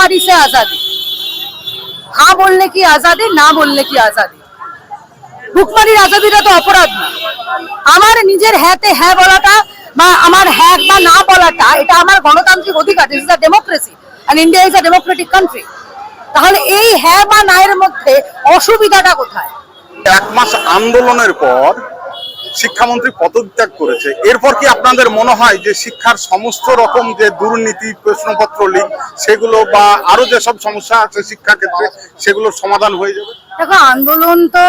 भूखमरी से आजादी, हाँ बोलने की आजादी, ना बोलने की आजादी। ভুকমারির আজাদিটা তো অপরাধ না। আমার নিজের হ্যাঁতে হ্যাঁ বলাটা বা আমার হ্যাঁ বা না বলাটা এটা আমার গণতান্ত্রিক অধিকার। This is a democracy and India is a democratic country. তাহলে এই হ্যাঁ বা না এর মধ্যে অসুবিধাটা কোথায়? এক মাস আন্দোলনের পর শিক্ষামন্ত্রী পদত্যাগ করেছে, এরপর কি আপনাদের মনে হয় যে শিক্ষার সমস্ত রকম যে দুর্নীতি, প্রশ্নপত্র লিক, সেগুলো বা আরো যেসব সমস্যা আছে শিক্ষা ক্ষেত্রে সেগুলোর সমাধান হয়ে যাবে? দেখো, আন্দোলন তো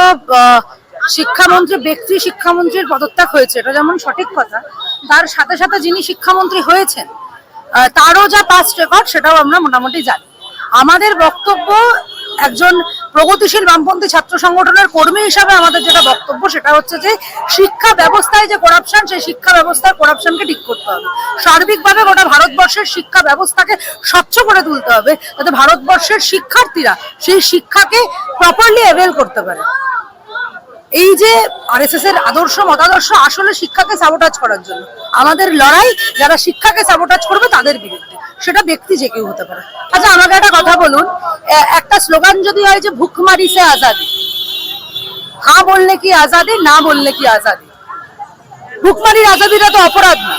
শিক্ষামন্ত্রী, ব্যক্তি শিক্ষামন্ত্রীর পদত্যাগ হয়েছে এটা যেমন সঠিক কথা, তার সাথে সাথে যিনি শিক্ষামন্ত্রী হয়েছেন তারও যা পাস্ট রেকর্ড সেটাও আমরা মোটামুটি জানি। আমাদের বক্তব্য, একজন প্রগতিশীল বামপন্থী ছাত্র সংগঠনের কর্মী হিসাবে আমাদের যেটা বক্তব্য সেটা হচ্ছে যে শিক্ষা ব্যবস্থায় যে করাপশন, সেই শিক্ষা ব্যবস্থার করাপশনকে ঠিক করতে হবে। সার্বিকভাবে গোটা ভারতবর্ষের শিক্ষা ব্যবস্থাকে স্বচ্ছ করে তুলতে হবে যাতে ভারতবর্ষের শিক্ষার্থীরা সেই শিক্ষাকে প্রপারলি অ্যাভেল করতে পারে। এই যে আরএসএস এর আদর্শ মতাদর্শ আসলে শিক্ষাকে সাবোটাজ করার জন্য, আমাদের লড়াই যারা শিক্ষাকে সাবোটাজ করবে তাদের বিরুদ্ধে, সেটা ব্যক্তি যে কেউ হতে পারে। আচ্ছা, আমাকে একটা কথা বলুন, একটা স্লোগান যদি হয় যে ভুখমারি সে আজাদি, হ্যাঁ বললে কি আজাদি, না বললে কি আজাদি। ভুখমারির আজাদিটা তো অপরাধ না।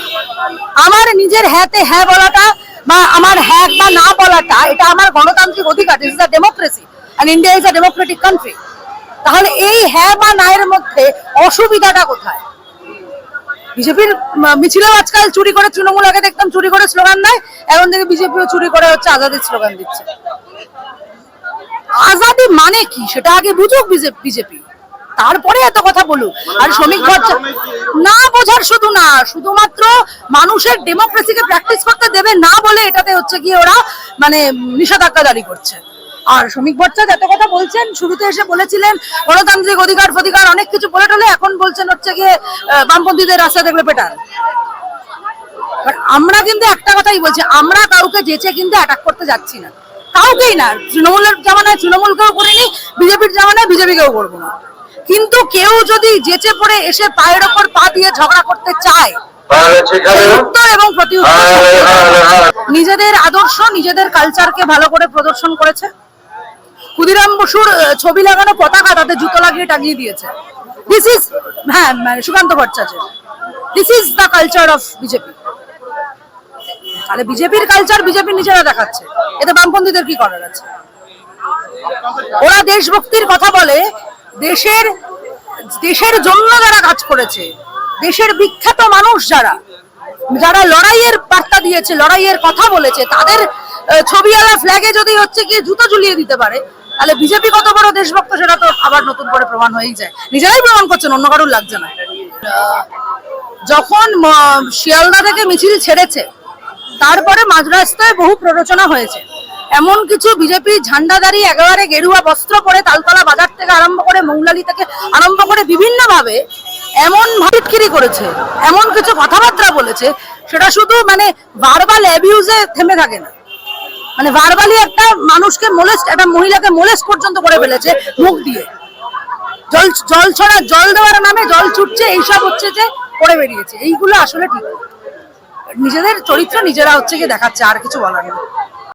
আমার নিজের হ্যাঁতে হ্যাঁ বলাটা বা আমার হ্যাঁ বা না বলাটা এটা আমার গণতান্ত্রিক অধিকার। This is a democracy and India is a democratic country. তাহলে এই হ্যাঁ বা না এর মধ্যে অসুবিধাটা কোথায়? বিজেপির মিছিলেও আজকাল চুরি করে, তৃণমূল আগে দেখতাম চুরি করে স্লোগান দেয়, এখন থেকে বিজেপিও চুরি করে হচ্ছে আজাদির স্লোগান দিচ্ছে। আজাদি মানে কি সেটা আগে বুঝুক বিজেপি, তারপরে এত কথা বলুক। আর শ্রমিক ভট্টাচার্য না বোঝার শুধু না, শুধুমাত্র মানুষের ডেমোক্রেসিকে প্র্যাকটিস করতে দেবে না বলে এটাতে হচ্ছে গিয়ে ওরা মানে নিষেধাজ্ঞা জারি করছে। আর শ্রমিক ভট্টাচার্য এত কথা বলছেন, শুরুতে এসে বলেছিলেন গণতান্ত্রিক অধিকার ফধিকার অনেক কিছু বলে টলে, এখন বলছেন হচ্ছে গিয়ে বামপন্থীদের রাস্তা দেখলে পেটান। আমরা কিন্তু একটা কথাই বলছি, আমরা কাউকে যেচে কিন্তু অ্যাটাক করতে যাচ্ছি না, কাউকেই না। তৃণমূলের জামানায় তৃণমূলকেও করিনি, বিজেপির জামানায় বিজেপিকেও করবো না। কিন্তু কেউ যদি যেচে পড়ে এসে পায়ের ওপর পা দিয়ে ঝগড়া করতে চায়, উত্তর এবং প্রতি নিজেদের আদর্শ, নিজেদের কালচারকে ভালো করে প্রদর্শন করেছে। ক্ষুদিরাম বসুর ছবি লাগানো পতাকা তাতে জুতো লাগিয়ে টাঙিয়ে দিয়েছে। দিস ইজ, হ্যাঁ, Sukanta Bhattacharya, this is the culture of BJP. তাহলে বিজেপির কালচার বিজেপি নিজেরা দেখাচ্ছে, এতে বামপন্থীদের কি করার আছে? ওরা দেশভক্তির কথা বলে, দেশের জন্য যারা কাজ করেছে, দেশের বিখ্যাত মানুষ যারা যারা লড়াইয়ের বার্তা দিয়েছে, লড়াইয়ের কথা বলেছে, তাদের ছবিওয়ালা ফ্ল্যাগে যদি হচ্ছে কি জুতো ঝুলিয়ে দিতে পারে, তাহলে বিজেপি কত বড় দেশভক্ত সেটা তো আবার নতুন করে প্রমাণ হয়েই যায়। নিজেরাই প্রমাণ করছেন, অন্য কারুর লাগছে না। যখন শিয়ালদা থেকে মিছিল ছেড়েছে, তারপরে মাঝ রাস্তায় বহু প্ররোচনা হয়েছে। এমন কিছু বিজেপি ঝান্ডাদারি একেবারে গেরুয়া বস্ত্র পরে তালতলা বাজার থেকে আরম্ভ করে, মৌলালি থেকে আরম্ভ করে বিভিন্ন ভাবে এমন ভাবিটকিরি করেছে, এমন কিছু কথাবার্তা বলেছে, সেটা শুধু মানে ভার্বাল অ্যাবিউজে থেমে থাকে না, মানে ভার্বালি একটা মানুষকে মোলেস্ট, একটা মহিলাকে মোলেস্ট পর্যন্ত করে ফেলেছে মুখ দিয়ে। জল ছড়া, জল দেওয়ার নামে জল ছুটছে, এইসব হচ্ছে যে করে বেরিয়েছে। এইগুলো আসলে ঠিক, নিজেদের চরিত্র নিজেরা হচ্ছে গিয়ে দেখাচ্ছে, আর কিছু বলার নেই।